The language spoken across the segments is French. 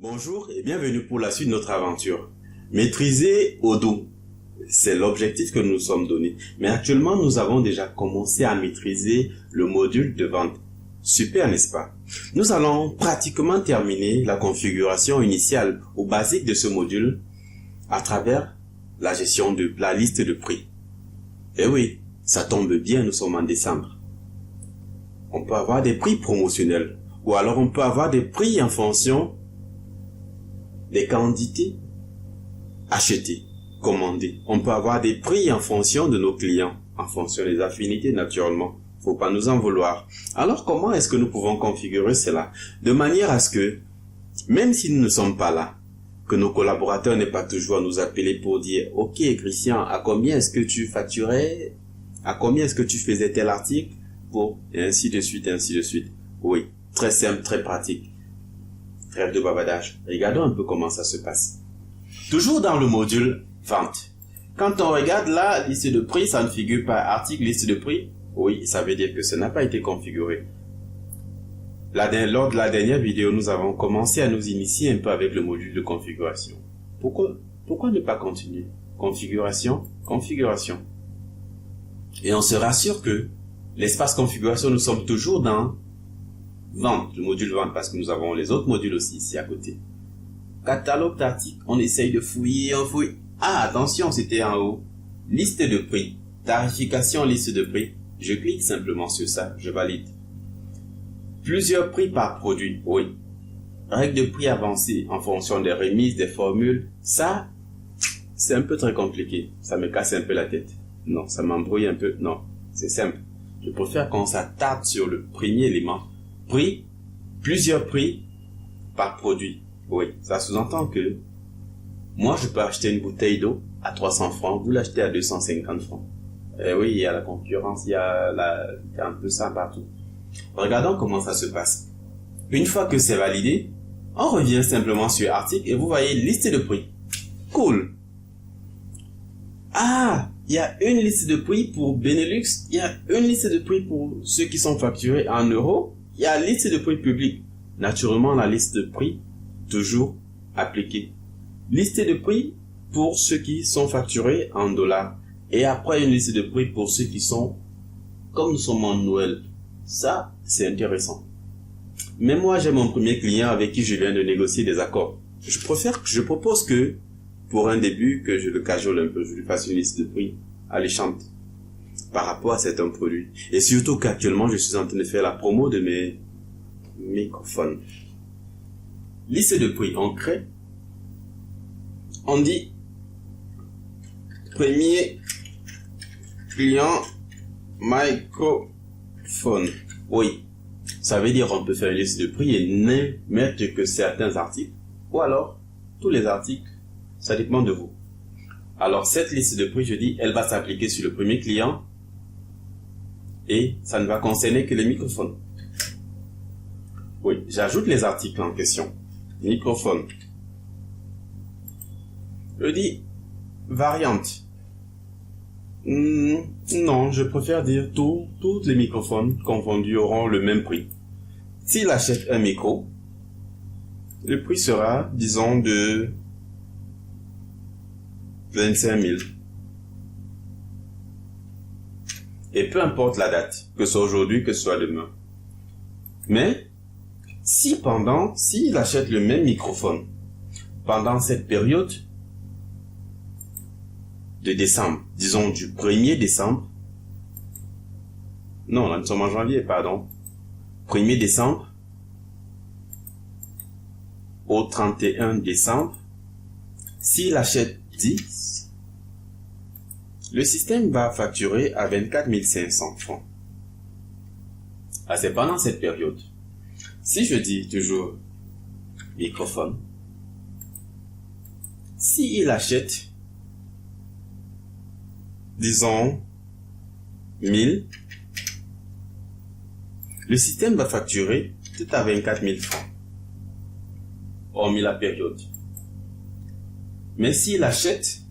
Bonjour et bienvenue pour la suite de notre aventure. Maîtriser Odoo, c'est l'objectif que nous nous sommes donné. Mais actuellement, nous avons déjà commencé à maîtriser le module de vente. Super, n'est-ce pas? Nous allons pratiquement terminer la configuration initiale ou basique de ce module à travers la gestion de la liste de prix. Et oui, ça tombe bien, nous sommes en décembre. On peut avoir des prix promotionnels ou alors on peut avoir des prix en fonction des quantités achetées, commandées. On peut avoir des prix en fonction de nos clients, en fonction des affinités naturellement. Faut pas nous en vouloir. Alors comment est-ce que nous pouvons configurer cela de manière à ce que, même si nous ne sommes pas là, que nos collaborateurs n'aient pas toujours à nous appeler pour dire « Ok Christian, à combien est-ce que tu facturais? À combien est-ce que tu faisais tel article? » Pour et ainsi de suite, ainsi de suite. Oui, très simple, très pratique. Trêve de bavardage. Regardons un peu comment ça se passe. Toujours dans le module vente. Quand on regarde la liste de prix, ça ne figure pas article, liste de prix. Oui, ça veut dire que ça n'a pas été configuré. Lors de la dernière vidéo, nous avons commencé à nous initier un peu avec le module de configuration. Pourquoi ne pas continuer? Configuration, configuration. Et on se rassure que l'espace configuration, nous sommes toujours dans vente, le module vente, parce que nous avons les autres modules aussi ici à côté. Catalogue d'articles, on essaye de fouiller, on fouille. Ah, attention, c'était en haut. Liste de prix, tarification, liste de prix. Je clique simplement sur ça, je valide. Plusieurs prix par produit, oui. Règle de prix avancée en fonction des remises, des formules. Ça, c'est un peu très compliqué. Ça me casse un peu la tête. Non, ça m'embrouille un peu. Non, c'est simple. Je préfère qu'on s'attarde sur le premier élément. Prix, plusieurs prix par produit. Oui, ça sous-entend que moi, je peux acheter une bouteille d'eau à 300 francs, vous l'achetez à 250 francs. Oui, il y a la concurrence, il y a un peu ça partout. Regardons comment ça se passe. Une fois que c'est validé, on revient simplement sur article et vous voyez liste de prix. Cool. Ah, il y a une liste de prix pour Benelux, il y a une liste de prix pour ceux qui sont facturés en euros. Il y a la liste de prix public. Naturellement, la liste de prix, toujours appliquée. Liste de prix pour ceux qui sont facturés en dollars. Et après, une liste de prix pour ceux qui sont, comme nous sommes en Noël. Ça, c'est intéressant. Mais moi, j'ai mon premier client avec qui je viens de négocier des accords. Je propose que, pour un début, que je le cajole un peu, je lui fasse une liste de prix alléchante par rapport à certains produits. Et surtout qu'actuellement, je suis en train de faire la promo de mes microphones. Liste de prix, on crée. On dit premier client microphone. Oui, ça veut dire qu'on peut faire une liste de prix et ne mettre que certains articles. Ou alors, tous les articles, ça dépend de vous. Alors, cette liste de prix, je dis, elle va s'appliquer sur le premier client. Et ça ne va concerner que les microphones. Oui, j'ajoute les articles en question. Microphone. Je dis variante. Non, je préfère dire tous les microphones confondus auront le même prix. S'il achète un micro, le prix sera, disons, de 25 000. Et peu importe la date, que ce soit aujourd'hui, que ce soit demain. Mais, s'il achète le même microphone pendant cette période de décembre, disons du 1er décembre, non, là nous sommes en janvier, pardon, 1er décembre au 31 décembre, s'il achète 10, le système va facturer à 24 500 francs. Ah, c'est pendant cette période. Si je dis toujours microphone, s'il achète, disons, 1000, le système va facturer tout à 24 000 francs, hormis la période. Mais s'il achète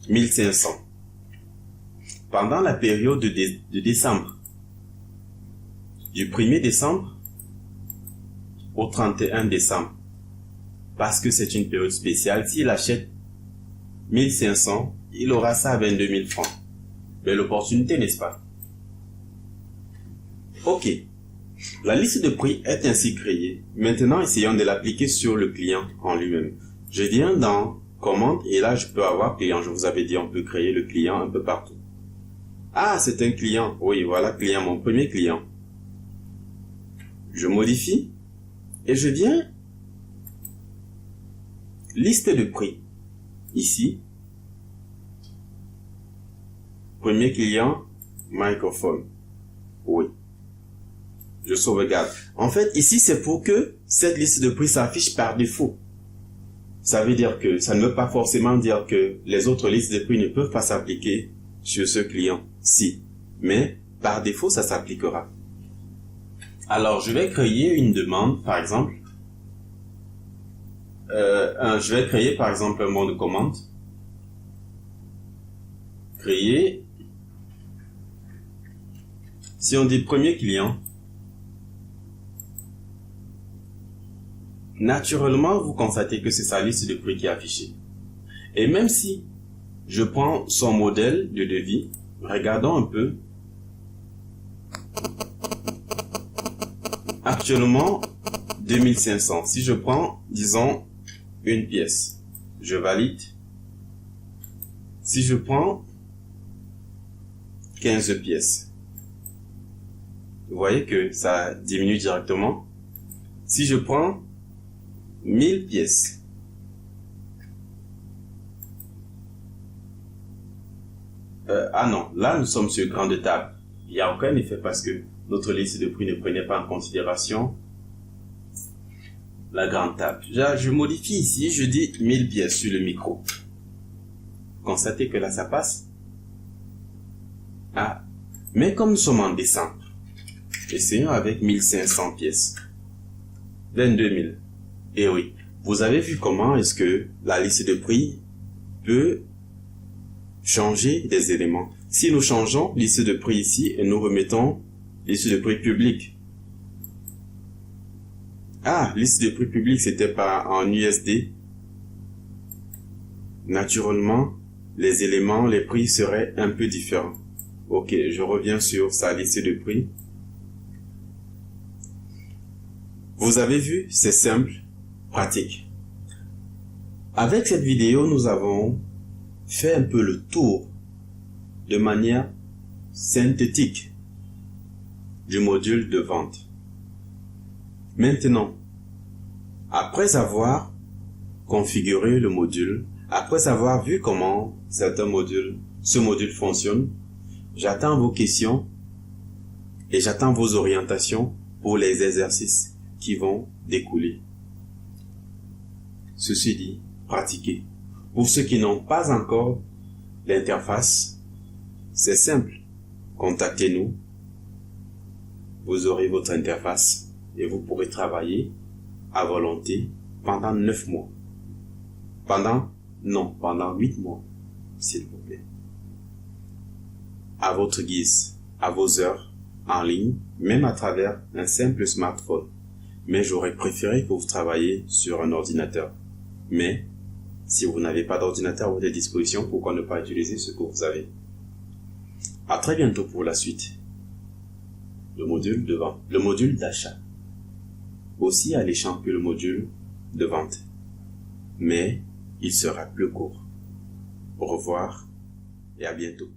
1500, pendant la période de décembre, du 1er décembre au 31 décembre. Parce que c'est une période spéciale. S'il achète 1500, il aura ça à 22 000 francs. Belle opportunité, n'est-ce pas? Ok. La liste de prix est ainsi créée. Maintenant, essayons de l'appliquer sur le client en lui-même. Je viens dans commande et là, je peux avoir client. Je vous avais dit, on peut créer le client un peu partout. Ah, c'est un client. Oui, voilà, client, mon premier client. Je modifie et je viens liste de prix. Ici, premier client, microphone. Oui. Je sauvegarde. En fait, ici, c'est pour que cette liste de prix s'affiche par défaut. Ça veut dire que ça ne veut pas forcément dire que les autres listes de prix ne peuvent pas s'appliquer sur ce client. Si. Mais, par défaut, ça s'appliquera. Alors, je vais créer une demande, par exemple. Je vais créer, par exemple, un bon de commande. Créer. Si on dit premier client, naturellement, vous constatez que c'est sa liste de prix qui est affichée. Et même si je prends son modèle de devis, regardons un peu. Actuellement, 2500. Si je prends, disons, une pièce, je valide. Si je prends 15 pièces, vous voyez que ça diminue directement. Si je prends 1000 pièces, ah non, là nous sommes sur grande table. Il n'y a aucun effet parce que notre liste de prix ne prenait pas en considération la grande table. Je modifie ici, je dis 1000 pièces sur le micro. Constatez que là ça passe. Ah, mais comme nous sommes en décembre, essayons avec 1500 pièces. 22 000. Et oui, vous avez vu comment est-ce que la liste de prix peut changer des éléments. Si nous changeons liste de prix ici et nous remettons liste de prix public. Ah, liste de prix public, c'était pas en USD. Naturellement, les éléments, les prix seraient un peu différents. Ok, je reviens sur sa liste de prix. Vous avez vu, c'est simple, pratique. Avec cette vidéo, nous avons fait un peu le tour de manière synthétique du module de vente. Maintenant, après avoir configuré le module, après avoir vu comment ce module fonctionne, j'attends vos questions et j'attends vos orientations pour les exercices qui vont découler. Ceci dit, pratiquez. Pour ceux qui n'ont pas encore l'interface, c'est simple. Contactez-nous. Vous aurez votre interface et vous pourrez travailler à volonté pendant 9 mois. Pendant 8 mois, s'il vous plaît. À votre guise, à vos heures, en ligne, même à travers un simple smartphone. Mais j'aurais préféré que vous travailliez sur un ordinateur. Mais, si vous n'avez pas d'ordinateur à votre disposition, pourquoi ne pas utiliser ce que vous avez? À très bientôt pour la suite. Le module de vente, le module d'achat. Aussi alléchant que le module de vente. Mais, il sera plus court. Au revoir et à bientôt.